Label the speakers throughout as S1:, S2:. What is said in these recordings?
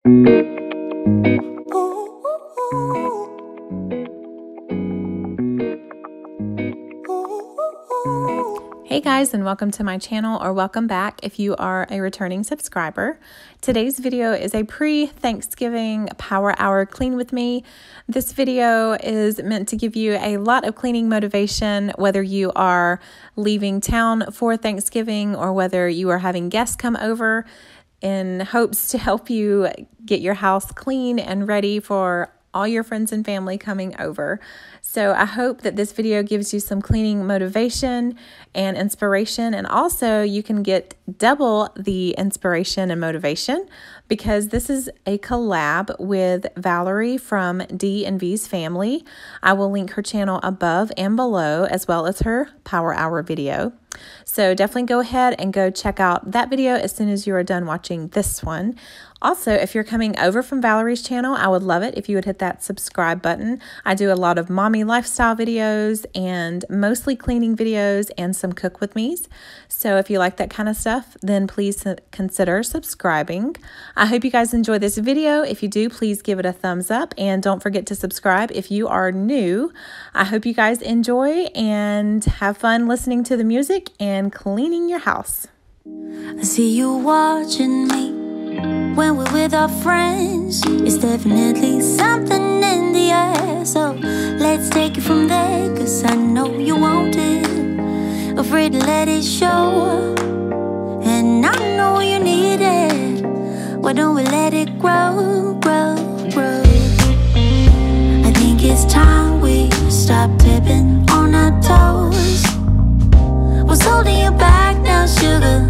S1: Hey guys, and welcome to my channel, or welcome back if you are a returning subscriber. Today's video is a pre-Thanksgiving Power Hour Clean with me. This video is meant to give you a lot of cleaning motivation, whether you are leaving town for Thanksgiving or whether you are having guests come over, in hopes to help you get your house clean and ready for all your friends and family coming over. So I hope that this video gives you some cleaning motivation and inspiration, and also you can get double the inspiration and motivation because this is a collab with Valerie from DandV's family. I will link her channel above and below, as well as her Power Hour video. So definitely go ahead and go check out that video as soon as you are done watching this one. Also, if you're coming over from Valerie's channel, I would love it if you would hit that subscribe button. I do a lot of mommy lifestyle videos and mostly cleaning videos and some cook with me's. So if you like that kind of stuff, then please consider subscribing. I hope you guys enjoy this video. If you do, please give it a thumbs up and don't forget to subscribe if you are new. I hope you guys enjoy and have fun listening to the music and cleaning your house.
S2: I see you watching me when we're with our friends. It's definitely something in the air, so let's take it from there, 'cause I know you want it, afraid to let it show, and I know you need it. Why don't we let it grow, grow, grow? I think it's time we stop tipping on our toes. What's holding you back now, sugar?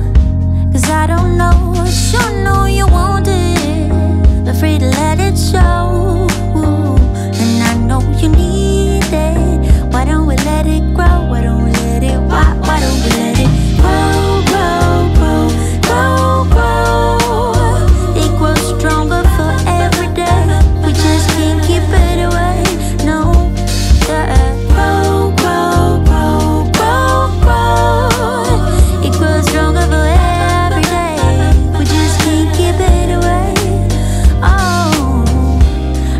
S2: 'Cause I don't know, I sure know you want it, afraid to let it show, and I know you need it. Why don't we let it grow? Why don't we let it, why don't we let it grow, grow, grow, grow, grow? It grows stronger for every day. We just can't keep it away, no. Grow, grow, grow, grow, grow. It grows stronger for every day. We just can't keep it away. Oh,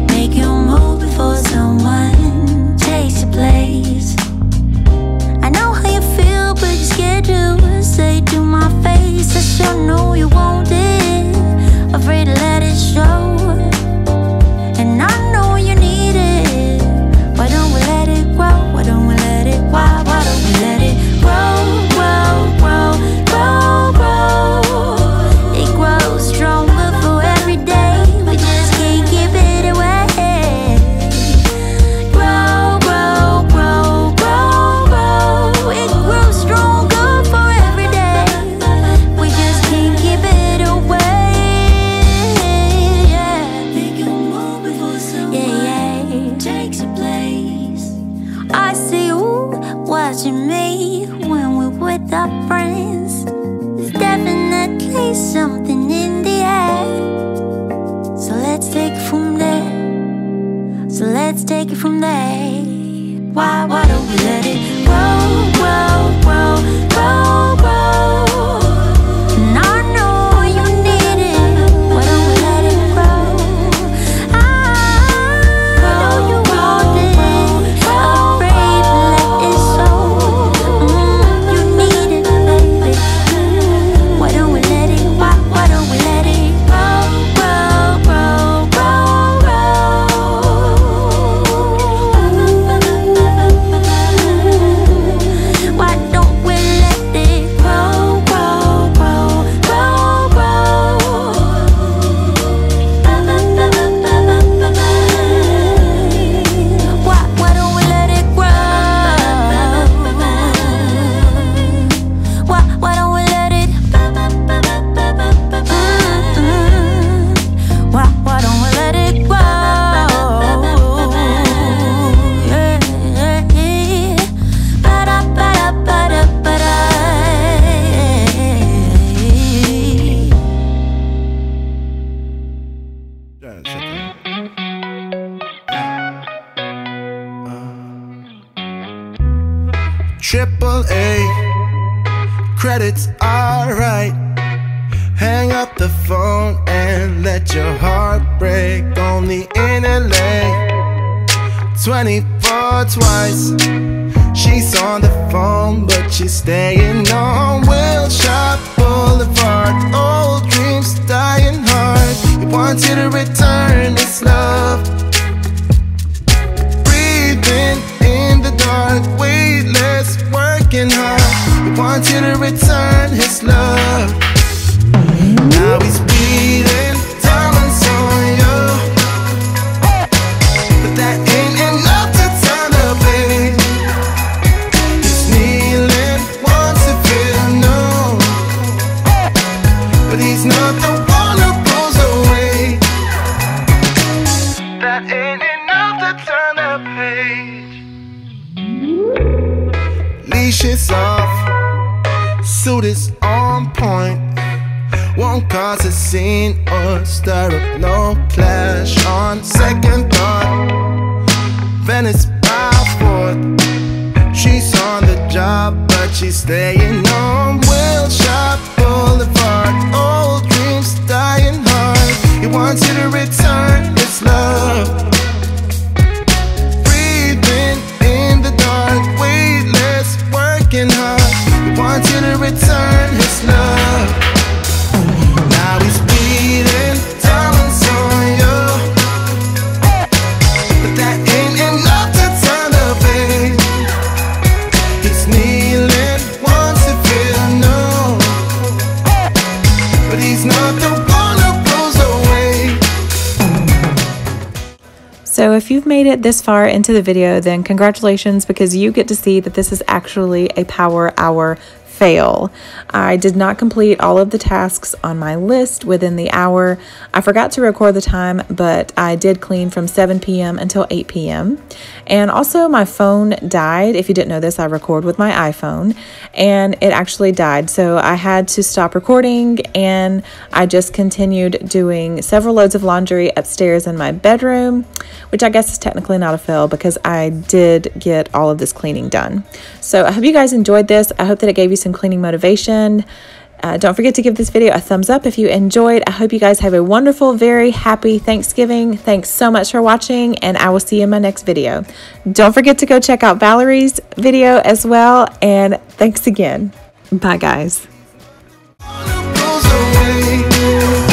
S2: make you move before someone takes your place. I know how you feel, but you're scared to say to my face. I sure know you want it, afraid to let it show, and I know you need it. Why don't we let it grow? Why don't we let it, why don't we let it grow, grow, grow, grow, grow? It grows stronger for every day. We just can't keep it away. Grow, grow, grow, grow, grow. It grows stronger for every day. We just can't keep it away. Yeah. Make you move before someone takes a place. I see you watching me when we're with our friends. There's definitely something in the air, so let's take it from there. So let's take it from there. Why don't we let it grow, grow, grow, grow, grow? And I know you need it. Why don't we let it grow? I know you want it, afraid to let it show. You need it, baby. Why don't we let it, why don't we let it grow, grow, grow, grow, grow? Why don't we let it grow, grow, grow, grow, grow? Why don't we let it grow? Why don't we let it? Why don't we let it grow? Yeah, yeah, yeah. Ba-da, ba-da, ba-da, ba-da.
S3: Triple A, credits alright. Hang up the phone and let your heart break. Only in LA 24 twice. She's on the phone, but she's staying on Wilshire Boulevard. Old dreams dying hard. He wants you to return his love. Breathing in the dark, weightless, working hard. He wants you to return his love. Now he's bleeding diamonds on you, but that ain't enough to turn the page. He's kneeling, wants to feel known, but he's not the one who pulls away. That ain't enough to turn the page. Leash is off, suit is on point. Won't cause a scene or stir up no clash. On second thought, Venice by 4th. She's on the job, but she's staying on Wilshire Boulevard. Old dreams dying hard. He wants you to return his love. Breathing in the dark, weightless, working hard. He wants you to return his love. Now he's bleeding diamonds on you, but that ain't enough to turn the page. He's kneeling, wants to feel known, but he's not the one who pulls away.
S1: So if you've made it this far into the video, then congratulations, because you get to see that this is actually a power hour fail. I did not complete all of the tasks on my list within the hour. I forgot to record the time, but I did clean from 7 p.m. until 8 p.m. And also my phone died. If you didn't know this, I record with my iPhone, and it actually died. So I had to stop recording, and I just continued doing several loads of laundry upstairs in my bedroom, which I guess is technically not a fail because I did get all of this cleaning done. So I hope you guys enjoyed this. I hope that it gave you some cleaning motivation. Don't forget to give this video a thumbs up if you enjoyed. I hope you guys have a wonderful, very happy Thanksgiving. Thanks so much for watching, and I will see you in my next video. Don't forget to go check out Valerie's video as well, and thanks again. Bye, guys.
S3: Pulls away.